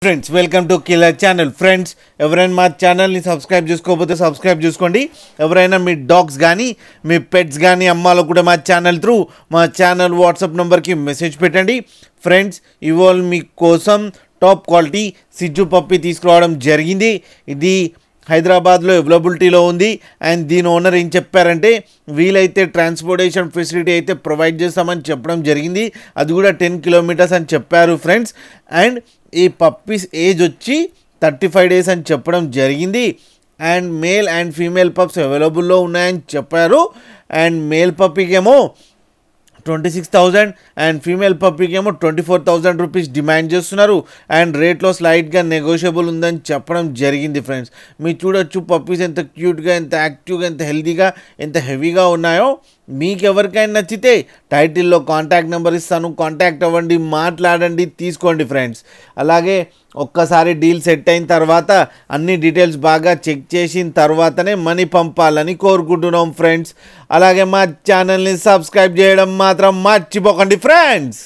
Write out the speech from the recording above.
Friends welcome to killer channel. Friends ఎవరైనా మా ఛానల్ని సబ్స్క్రైబ్ చేసుకోకపోతే సబ్స్క్రైబ్ చేసుకోండి. ఎవరైనా మీ డాగ్స్ కానీ మీ పెట్స్ కానీ అమ్మాలో కూడా మా ఛానల్ త్రూ మా ఛానల్ వాట్సాప్ నెంబర్కి మెసేజ్ పెట్టండి. ఫ్రెండ్స్ ఇవాళ మీకోసం టాప్ క్వాలిటీ సిజ్జు పప్పి తీసుకురావడం జరిగింది. ఇది హైదరాబాద్లో అవైలబిలిటీలో ఉంది. అండ్ దీని ఓనర్ ఏం చెప్పారంటే వీలైతే ట్రాన్స్పోర్టేషన్ ఫెసిలిటీ అయితే ప్రొవైడ్ చేస్తామని చెప్పడం జరిగింది. అది కూడా 10 కిలోమీటర్స్ అని చెప్పారు ఫ్రెండ్స్. అండ్ ఈ పప్పీస్ ఏజ్ వచ్చి 35 డేస్ అని చెప్పడం జరిగింది. And male and female pups అవైలబుల్లో ఉన్నాయని చెప్పారు. అండ్ మేల్ పప్పీకేమో 26,000 అండ్ ఫీమేల్ పప్పీకి ఏమో 24,000 రూపీస్ డిమాండ్ చేస్తున్నారు. అండ్ రేట్లో స్లైట్గా నెగోషియబుల్ ఉందని చెప్పడం జరిగింది. ఫ్రెండ్స్ మీరు చూడొచ్చు పప్పీస్ ఎంత క్యూట్గా, ఎంత యాక్టివ్గా, ఎంత హెల్తీగా, ఎంత హెవీగా ఉన్నాయో. మీకు ఎవరికైనా నచ్చితే టైటిల్లో కాంటాక్ట్ నెంబర్ ఇస్తాను, కాంటాక్ట్ అవ్వండి, మాట్లాడండి, తీసుకోండి ఫ్రెండ్స్. అలాగే ఒక్కసారి డీల్ సెట్ అయిన తర్వాత అన్ని డీటెయిల్స్ బాగా చెక్ చేసిన తర్వాతనే మనీ పంపాలని కోరుకుంటున్నాం ఫ్రెండ్స్. అలాగే మా ఛానల్ని సబ్స్క్రైబ్ చేయడం మాత్రం మర్చిపోకండి ఫ్రెండ్స్.